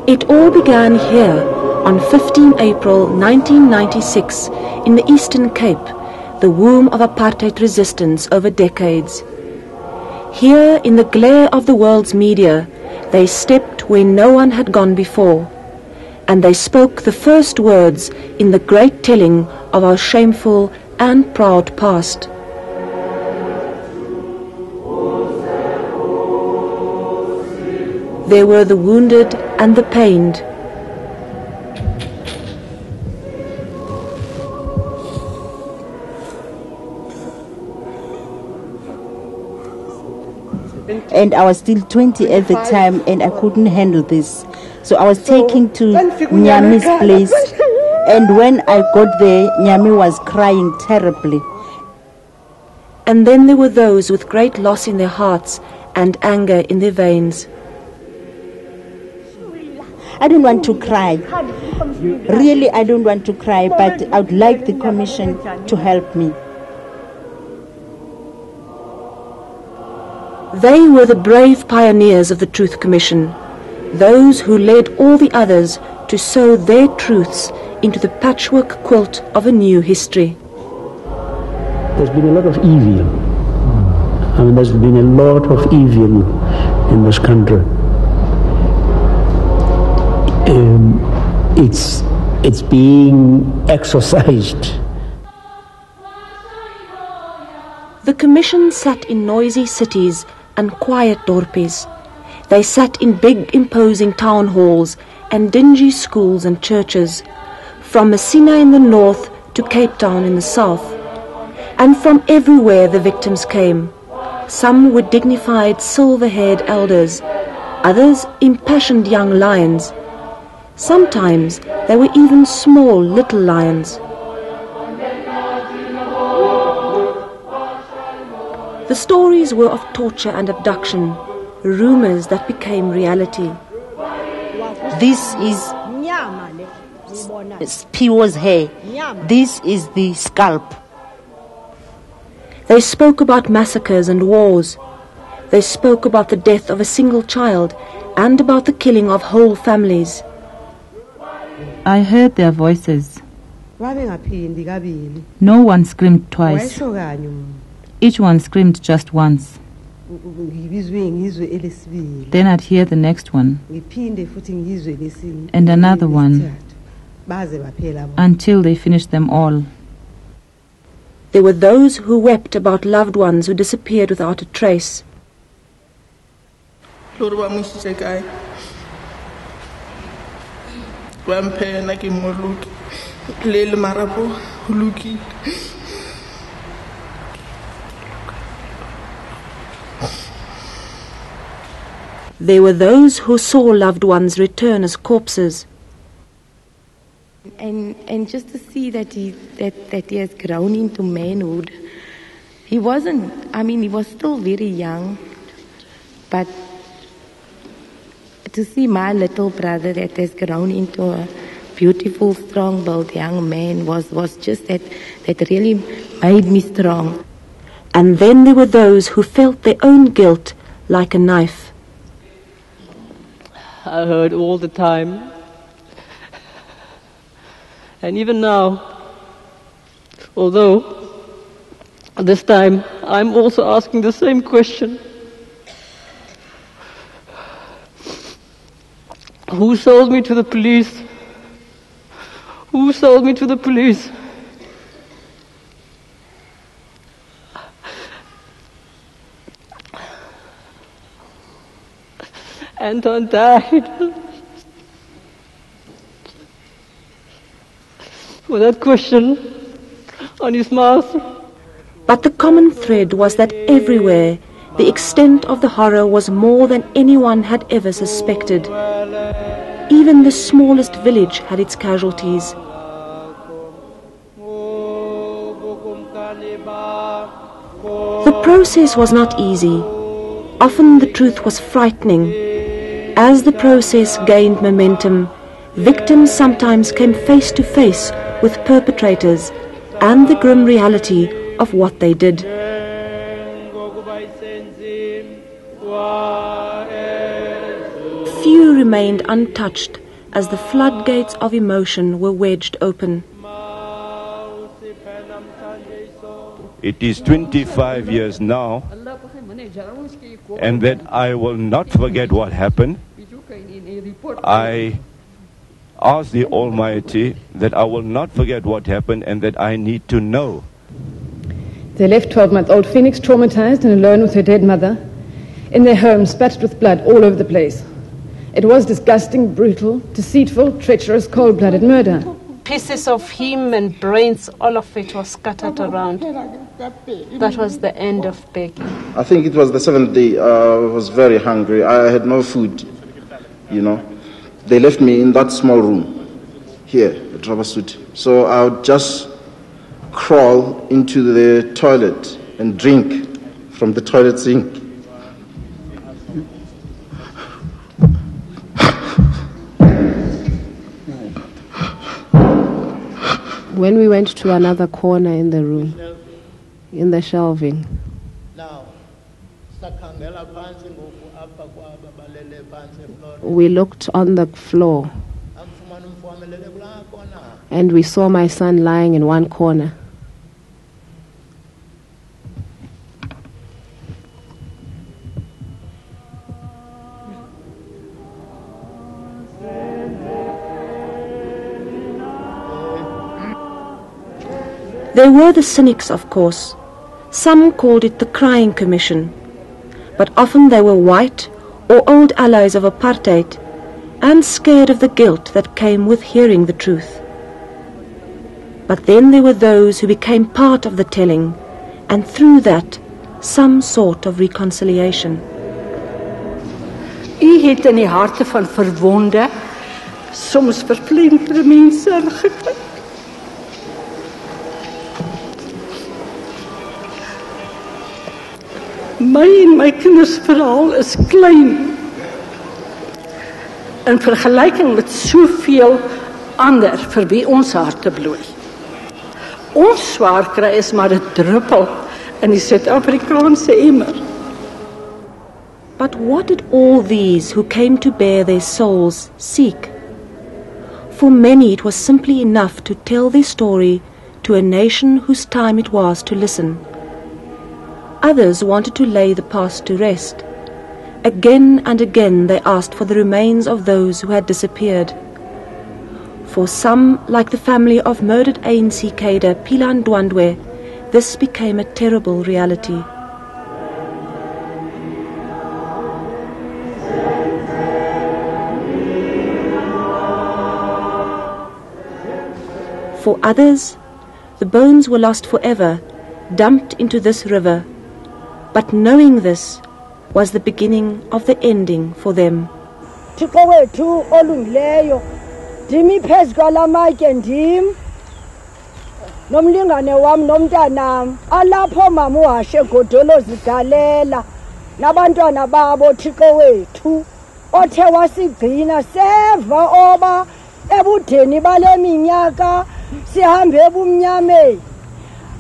It all began here on 15 April 1996 in the Eastern Cape, the womb of apartheid resistance over decades. Here, in the glare of the world's media, they stepped where no one had gone before, and they spoke the first words in the great telling of our shameful and proud past. There were the wounded and the pained. And I was still 20 at the time, and I couldn't handle this. So I was taken to Nyami's place, and when I got there, Nyami was crying terribly. And then there were those with great loss in their hearts and anger in their veins. I don't want to cry. Really, I don't want to cry, but I would like the commission to help me. They were the brave pioneers of the Truth Commission, those who led all the others to sew their truths into the patchwork quilt of a new history. There's been a lot of evil. There's been a lot of evil in this country. It's being exorcised. The commission sat in noisy cities and quiet dorpies. They sat in big imposing town halls and dingy schools and churches, from Messina in the north to Cape Town in the south. And from everywhere the victims came. Some were dignified silver-haired elders, others impassioned young lions. Sometimes there were even small little lions. The stories were of torture and abduction, rumors that became reality. This is Piwo's hair. This is the scalp. They spoke about massacres and wars. They spoke about the death of a single child and about the killing of whole families. I heard their voices. No one screamed twice. Each one screamed just once. Then I'd hear the next one, and another one, until they finished them all. There were those who wept about loved ones who disappeared without a trace. There were those who saw loved ones return as corpses. And just to see that he has grown into manhood. He wasn't, he was still very young, but to see my little brother that has grown into a beautiful, strong-built young man was just that really made me strong. And then there were those who felt their own guilt like a knife. I heard all the time. And even now, although this time I'm also asking the same question. Who sold me to the police? Who sold me to the police? Anton died. With that question on his mouth. But the common thread was that everywhere the extent of the horror was more than anyone had ever suspected. Even the smallest village had its casualties. The process was not easy. Often the truth was frightening. As the process gained momentum, victims sometimes came face to face with perpetrators and the grim reality of what they did. Few few remained untouched as the floodgates of emotion were wedged open. It is 25 years now, and that I will not forget what happened. I ask the Almighty that I will not forget what happened and that I need to know. They left 12-month-old Phoenix traumatized and alone with her dead mother, in their home spattered with blood all over the place. It was disgusting, brutal, deceitful, treacherous, cold-blooded murder. Pieces of him and brains, all of it was scattered around. That was the end of begging. I think it was the 7th day. I was very hungry. I had no food, you know. They left me in that small room here at Rabasut. So I would just crawl into the toilet and drink from the toilet sink. When we went to another corner in the room, in the shelving, we looked on the floor and we saw my son lying in one corner. There were the cynics, of course. Some called it the Crying Commission, but often they were white or old allies of apartheid and scared of the guilt that came with hearing the truth. But then there were those who became part of the telling, and through that, some sort of reconciliation. U het in die harte van verwonde, soms verpletterde mense gekry. My en my kinders verhaal is klein in vergelijking met soveel ander vir wie ons harte bloei. Ons swaar kry is maar 'n druppel in die Suid-Afrikaanse emmer. But what did all these who came to bear their souls seek? For many it was simply enough to tell their story to a nation whose time it was to listen. Others wanted to lay the past to rest. Again and again they asked for the remains of those who had disappeared. For some, like the family of murdered ANC cadre Phila Ndwandwe, this became a terrible reality. For others, the bones were lost forever, dumped into this river. But knowing this was the beginning of the ending for them. Thixo wethu olungileyo, ndimi phezu kwalamatye ndim nomlingane wam nomntanam alapho mama uhashe godolo zigalela nabantwana babo Thixo wethu othe wasigcina seva oba ebudeni bale minyaka sihambe ebumnyameni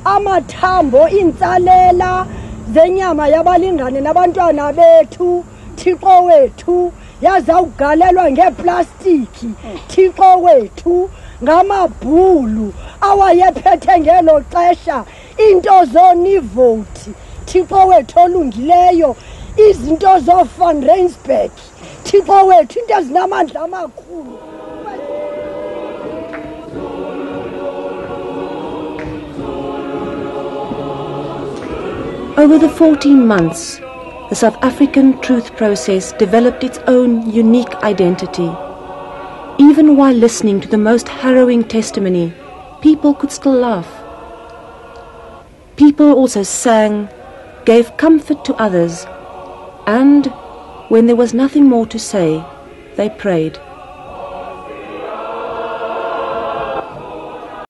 amathambo intsalela zenyama yabalingane nabantwana bethu Thixo wethu yazawugalelwa ngeplastiki Thixo wethu ngamabhulu awayephethe ngelo xesha into zonivoti Thixo wethu olungileyo izinto zo-Van Rensburg Thixo wethu into ezinamandla amakhulu. Over the 14 months, the South African truth process developed its own unique identity. Even while listening to the most harrowing testimony, people could still laugh. People also sang, gave comfort to others, and when there was nothing more to say, they prayed.